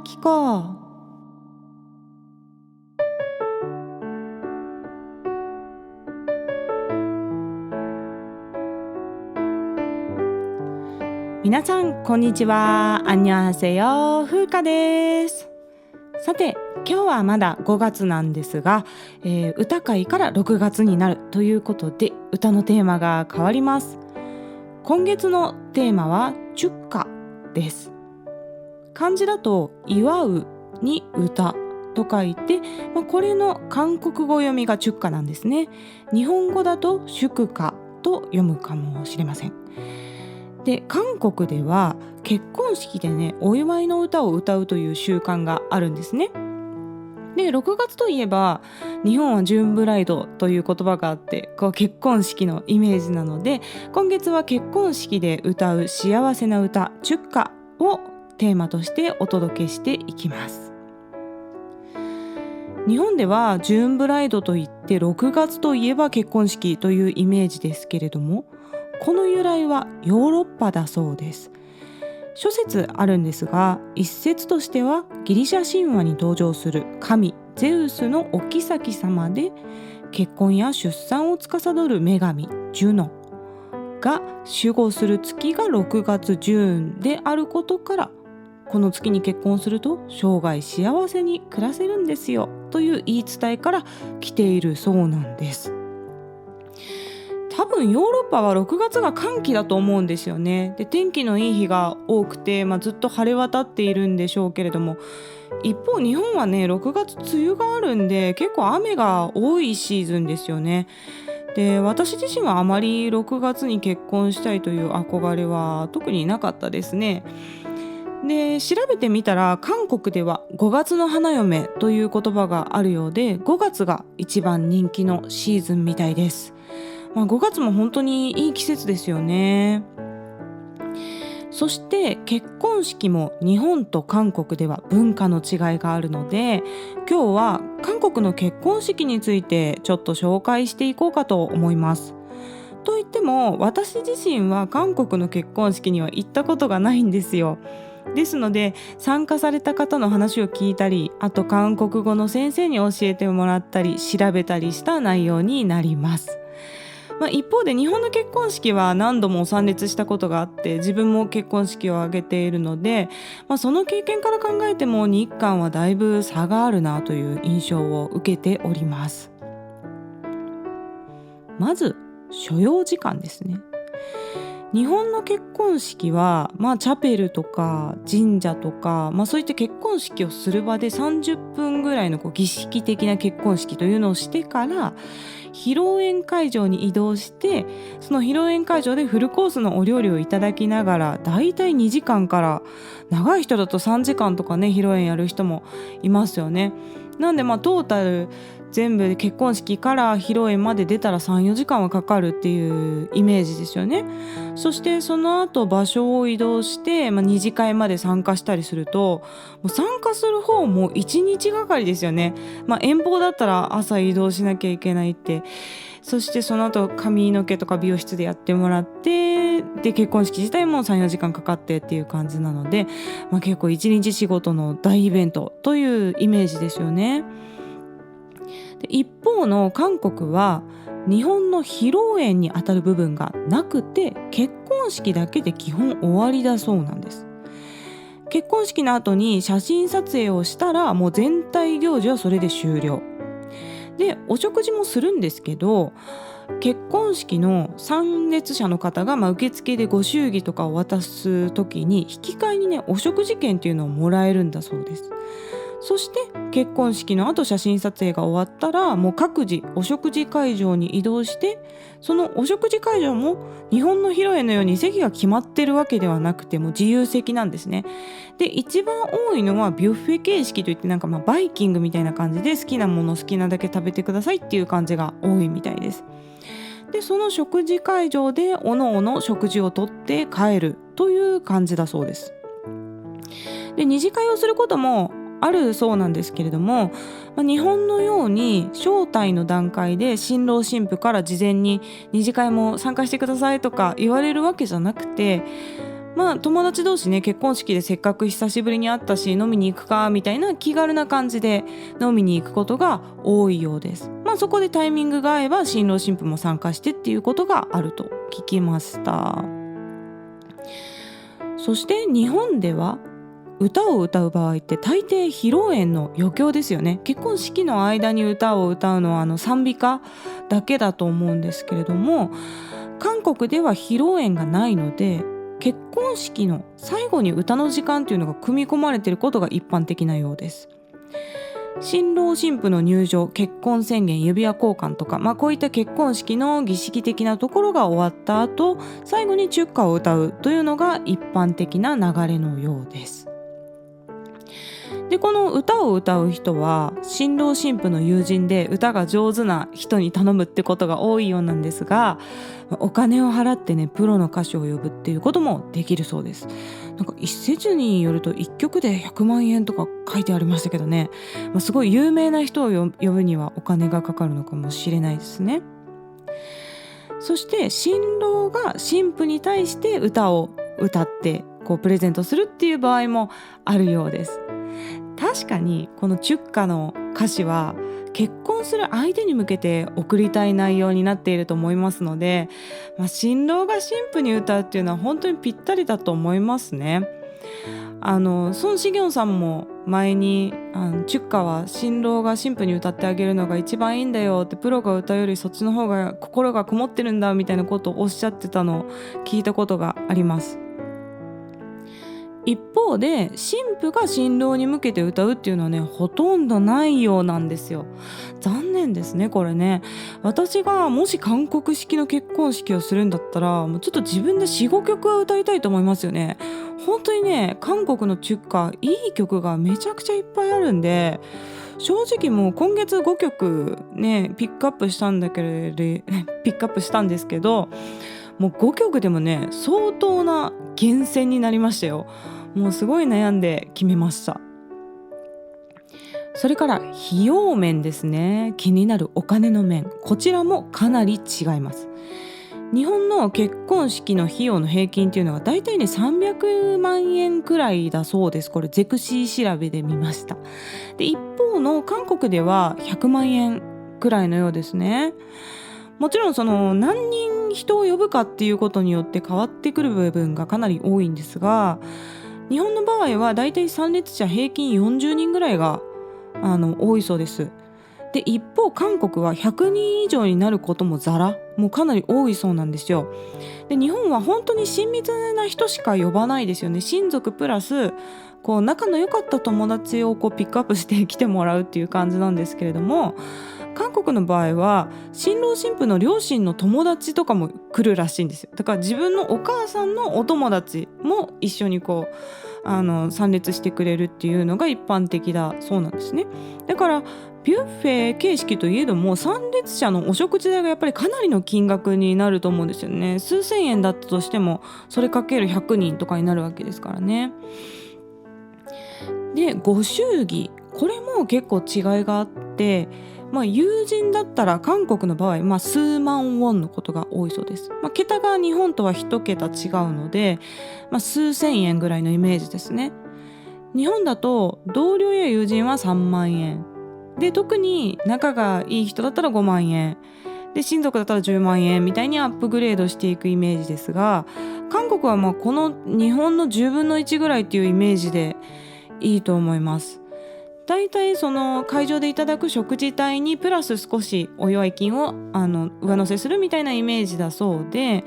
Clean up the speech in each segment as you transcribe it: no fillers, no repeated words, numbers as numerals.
聞こう。皆さんこんにちは。アンニョンハセヨ、風花です。さて今日はまだ5月なんですが、歌会から6月になるということで歌のテーマが変わります。今月のテーマはチュッカです。漢字だと祝うに歌と書いて、これの韓国語読みがチュッカなんですね。日本語だと祝歌と読むかもしれません。で、韓国では結婚式でね、お祝いの歌を歌うという習慣があるんですね。で、6月といえば日本はジューンブライドという言葉があって、結婚式のイメージなので、今月は結婚式で歌う幸せな歌チュッカをテーマとしてお届けしていきます。日本ではジューンブライドといって6月といえば結婚式というイメージですけれども、この由来はヨーロッパだそうです。諸説あるんですが、一説としてはギリシャ神話に登場する神ゼウスのお妃様で、結婚や出産を司る女神ジュノが守護する月が6月ジューンであることから、この月に結婚すると生涯幸せに暮らせるんですよという言い伝えから来ているそうなんです。多分ヨーロッパは6月が寒気だと思うんですよね。で、天気のいい日が多くて、ずっと晴れ渡っているんでしょうけれども、一方日本はね、6月梅雨があるんで結構雨が多いシーズンですよね。で、私自身はあまり6月に結婚したいという憧れは特になかったですね。で、調べてみたら韓国では5月の花嫁という言葉があるようで、5月が一番人気のシーズンみたいです。5月も本当にいい季節ですよね。そして結婚式も日本と韓国では文化の違いがあるので、今日は韓国の結婚式についてちょっと紹介していこうかと思います。といっても私自身は韓国の結婚式には行ったことがないんですよ。ですので参加された方の話を聞いたり、あと韓国語の先生に教えてもらったり調べたりした内容になります。一方で日本の結婚式は何度も参列したことがあって、自分も結婚式を挙げているので、その経験から考えても日韓はだいぶ差があるなという印象を受けております。まず所要時間ですね。日本の結婚式は、チャペルとか神社とか、そういった結婚式をする場で30分ぐらいの儀式的な結婚式というのをしてから披露宴会場に移動して、その披露宴会場でフルコースのお料理をいただきながら、だいたい2時間から長い人だと3時間とかね、披露宴やる人もいますよね。なんでトータル全部で結婚式から披露宴まで出たら 3,4 時間はかかるっていうイメージですよね。そしてその後場所を移動して、二次会まで参加したりすると、もう参加する方も1日がかりですよね。遠方だったら朝移動しなきゃいけないって、そしてその後髪の毛とか美容室でやってもらって、で結婚式自体も 3,4 時間かかってっていう感じなので、結構1日仕事の大イベントというイメージですよね。で、一方の韓国は日本の披露宴にあたる部分がなくて、結婚式だけで基本終わりだそうなんです。結婚式の後に写真撮影をしたら、もう全体行事はそれで終了で、お食事もするんですけど、結婚式の参列者の方が受付でご祝儀とかを渡す時に引き換えにね、お食事券っていうのをもらえるんだそうです。そして結婚式の後写真撮影が終わったら、もう各自お食事会場に移動して、そのお食事会場も日本の披露宴のように席が決まってるわけではなくて、もう自由席なんですね。で、一番多いのはビュッフェ形式といって、バイキングみたいな感じで好きなもの好きなだけ食べてくださいっていう感じが多いみたいです。で、その食事会場でおのおの食事をとって帰るという感じだそうです。で、二次会をすることもあるそうなんですけれども、日本のように招待の段階で新郎新婦から事前に二次会も参加してくださいとか言われるわけじゃなくて、友達同士ね、結婚式でせっかく久しぶりに会ったし飲みに行くかみたいな気軽な感じで飲みに行くことが多いようです。そこでタイミングが合えば新郎新婦も参加してっていうことがあると聞きました。そして日本では歌を歌う場合って大抵披露宴の余興ですよね。結婚式の間に歌を歌うのは賛美歌だけだと思うんですけれども、韓国では披露宴がないので結婚式の最後に歌の時間というのが組み込まれていることが一般的なようです。新郎新婦の入場、結婚宣言、指輪交換とか、こういった結婚式の儀式的なところが終わった後、最後にチュッカを歌うというのが一般的な流れのようです。で、この歌を歌う人は新郎新婦の友人で歌が上手な人に頼むってことが多いようなんですが、お金を払ってね、プロの歌手を呼ぶっていうこともできるそうです。一説によると1曲で100万円とか書いてありましたけどね、すごい有名な人を呼ぶにはお金がかかるのかもしれないですね。そして新郎が新婦に対して歌を歌ってプレゼントするっていう場合もあるようです。確かにこのチュッカの歌詞は結婚する相手に向けて送りたい内容になっていると思いますので、新郎が新婦に歌うっていうのは本当にぴったりだと思いますね。ソン・シギョンさんも前にチュッカは新郎が新婦に歌ってあげるのが一番いいんだよって、プロが歌うよりそっちの方が心がこもってるんだみたいなことをおっしゃってたのを聞いたことがあります。一方で新婦が新郎に向けて歌うっていうのはね、ほとんどないようなんですよ。残念ですね、これね。私がもし韓国式の結婚式をするんだったら、もうちょっと自分で 4,5 曲は歌いたいと思いますよね。本当にね、韓国のチュッカいい曲がめちゃくちゃいっぱいあるんで、正直もう今月5曲ねピックアップしたんですけど、もう5曲でもね相当な厳選になりましたよ。もうすごい悩んで決めました。それから費用面ですね。気になるお金の面、こちらもかなり違います。日本の結婚式の費用の平均っていうのはだいたいね300万円くらいだそうです。これゼクシー調べで見ました。で、一方の韓国では100万円くらいのようですね。もちろん何人人を呼ぶかっていうことによって変わってくる部分がかなり多いんですが、日本の場合はだいたい参列者平均40人ぐらいが多いそうです。で、一方韓国は100人以上になることもザラ、もうかなり多いそうなんですよ。で、日本は本当に親密な人しか呼ばないですよね。親族プラス仲の良かった友達をピックアップして来てもらうっていう感じなんですけれども、韓国の場合は新郎新婦の両親の友達とかも来るらしいんですよ。だから自分のお母さんのお友達も一緒に参列してくれるっていうのが一般的だそうなんですね。だからビュッフェ形式といえども参列者のお食事代がやっぱりかなりの金額になると思うんですよね。数千円だったとしてもそれかける100人とかになるわけですからね。で、ご祝儀、これも結構違いがあって、友人だったら韓国の場合、数万ウォンのことが多いそうです。桁が日本とは1桁違うので、数千円ぐらいのイメージですね。日本だと同僚や友人は3万円で、特に仲がいい人だったら5万円で、親族だったら10万円みたいにアップグレードしていくイメージですが、韓国はこの日本の10分の1ぐらいっていうイメージでいいと思います。だいたい会場でいただく食事代にプラス少しお祝い金を上乗せするみたいなイメージだそうで、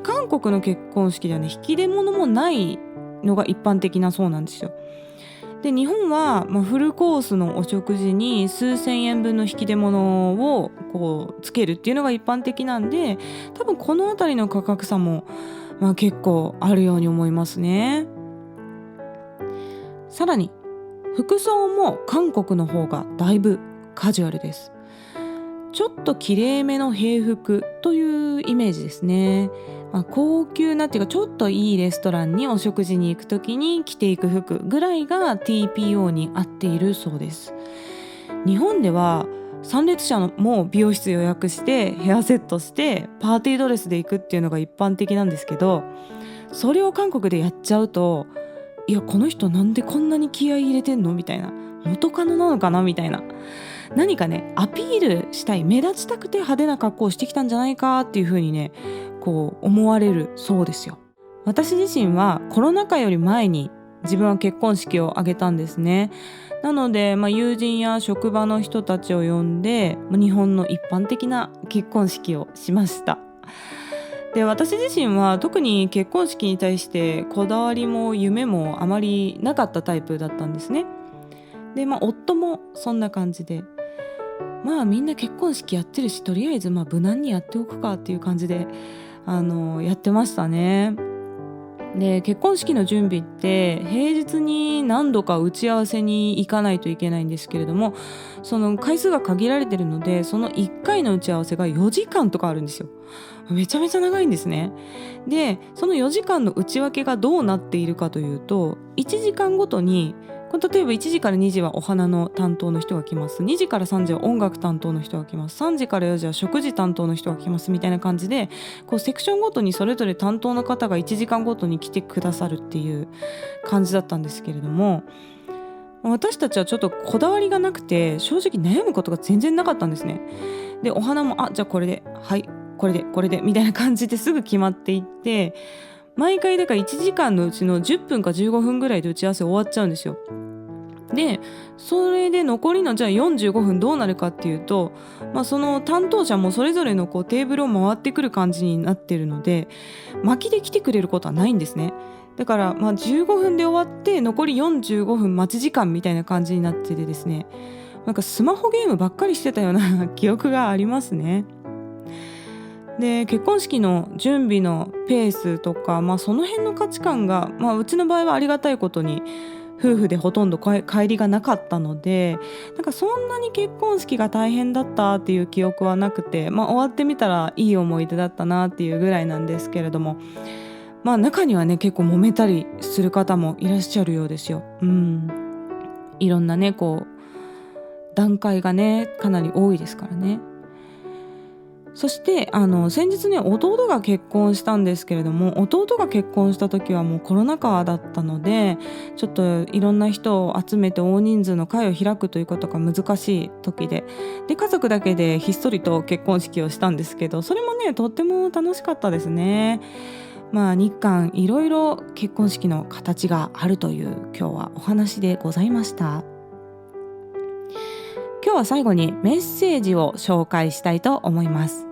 韓国の結婚式ではね引き出物もないのが一般的なそうなんですよ。で、日本はフルコースのお食事に数千円分の引き出物をつけるっていうのが一般的なんで、多分このあたりの価格差も結構あるように思いますね。さらに服装も韓国の方がだいぶカジュアルです。ちょっときれいめの平服というイメージですね。高級なっていうかちょっといいレストランにお食事に行くときに着ていく服ぐらいが TPO に合っているそうです。日本では参列者も美容室予約してヘアセットしてパーティードレスで行くっていうのが一般的なんですけど、それを韓国でやっちゃうと、いやこの人なんでこんなに気合い入れてんのみたいな、元カノなのかなみたいな、何かねアピールしたい、目立ちたくて派手な格好をしてきたんじゃないかっていう風にねこう思われるそうですよ。私自身はコロナ禍より前に自分は結婚式を挙げたんですね。なので、友人や職場の人たちを呼んで日本の一般的な結婚式をしました。で、私自身は特に結婚式に対してこだわりも夢もあまりなかったタイプだったんですね。で、夫もそんな感じで、みんな結婚式やってるし、とりあえず無難にやっておくかっていう感じでやってましたね。で、結婚式の準備って平日に何度か打ち合わせに行かないといけないんですけれども、その回数が限られてるので、その1回の打ち合わせが4時間とかあるんですよ。めちゃめちゃ長いんですね。で、その4時間の内訳がどうなっているかというと、1時間ごとに例えば1時から2時はお花の担当の人が来ます、2時から3時は音楽担当の人が来ます、3時から4時は食事担当の人が来ますみたいな感じで、セクションごとにそれぞれ担当の方が1時間ごとに来てくださるっていう感じだったんですけれども、私たちはちょっとこだわりがなくて正直悩むことが全然なかったんですね。で、お花もじゃあこれで、はいこれでみたいな感じですぐ決まっていって、毎回だから1時間のうちの10分か15分ぐらいで打ち合わせ終わっちゃうんですよ。で、それで残りのじゃあ45分どうなるかっていうと、その担当者もそれぞれのテーブルを回ってくる感じになってるので、巻きで来てくれることはないんですね。だから15分で終わって残り45分待ち時間みたいな感じになっててですね、なんかスマホゲームばっかりしてたような記憶がありますね。で、結婚式の準備のペースとか、その辺の価値観が、うちの場合はありがたいことに夫婦でほとんど乖離がなかったので、なんかそんなに結婚式が大変だったっていう記憶はなくて、終わってみたらいい思い出だったなっていうぐらいなんですけれども、中にはね結構揉めたりする方もいらっしゃるようですよ。いろんなね段階がねかなり多いですからね。そして先日ね弟が結婚したんですけれども、弟が結婚した時はもうコロナ禍だったので、ちょっといろんな人を集めて大人数の会を開くということが難しい時で、家族だけでひっそりと結婚式をしたんですけど、それもねとっても楽しかったですね。日韓いろいろ結婚式の形があるという今日はお話でございました。今日は最後にメッセージを紹介したいと思います。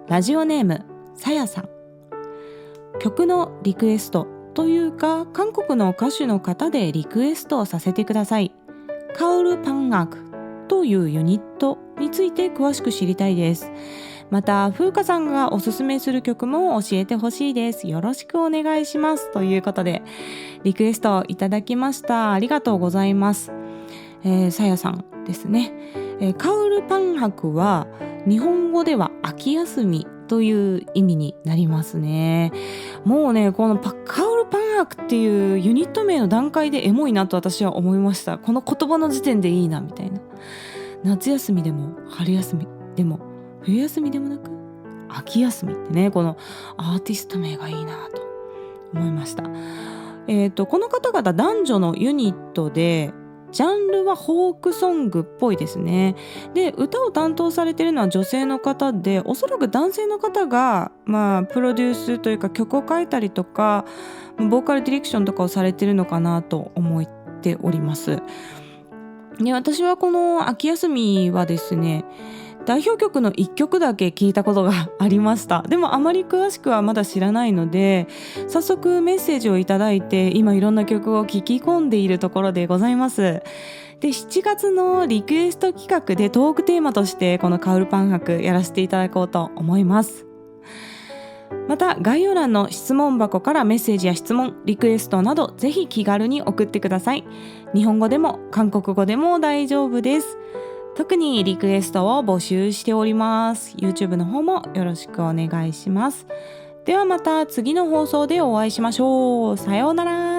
ラジオネームさやさん。曲のリクエストというか韓国の歌手の方でリクエストをさせてください。カオルパンアクというユニットについて詳しく知りたいです。また風花さんがおすすめする曲も教えてほしいです。よろしくお願いします。ということでリクエストをいただきました。ありがとうございます。さやさんですね。カオルパン泊は日本語では秋休みという意味になりますね。もうねこのカオルパン泊っていうユニット名の段階でエモいなと私は思いました。この言葉の時点でいいなみたいな。夏休みでも春休みでも冬休みでもなく秋休みってね、このアーティスト名がいいなと思いました。この方々男女のユニットでジャンルはフォークソングっぽいですね。で、歌を担当されているのは女性の方で、おそらく男性の方がプロデュースというか曲を書いたりとかボーカルディレクションとかをされているのかなと思っております。で、私はこの秋休みはですね、代表曲の1曲だけ聞いたことがありました。でもあまり詳しくはまだ知らないので、早速メッセージをいただいて今いろんな曲を聴き込んでいるところでございます。で、7月のリクエスト企画でトークテーマとしてこのカオルパン泊やらせていただこうと思います。また概要欄の質問箱からメッセージや質問、リクエストなどぜひ気軽に送ってください。日本語でも韓国語でも大丈夫です。特にリクエストを募集しております。 YouTube の方もよろしくお願いします。ではまた次の放送でお会いしましょう。さようなら。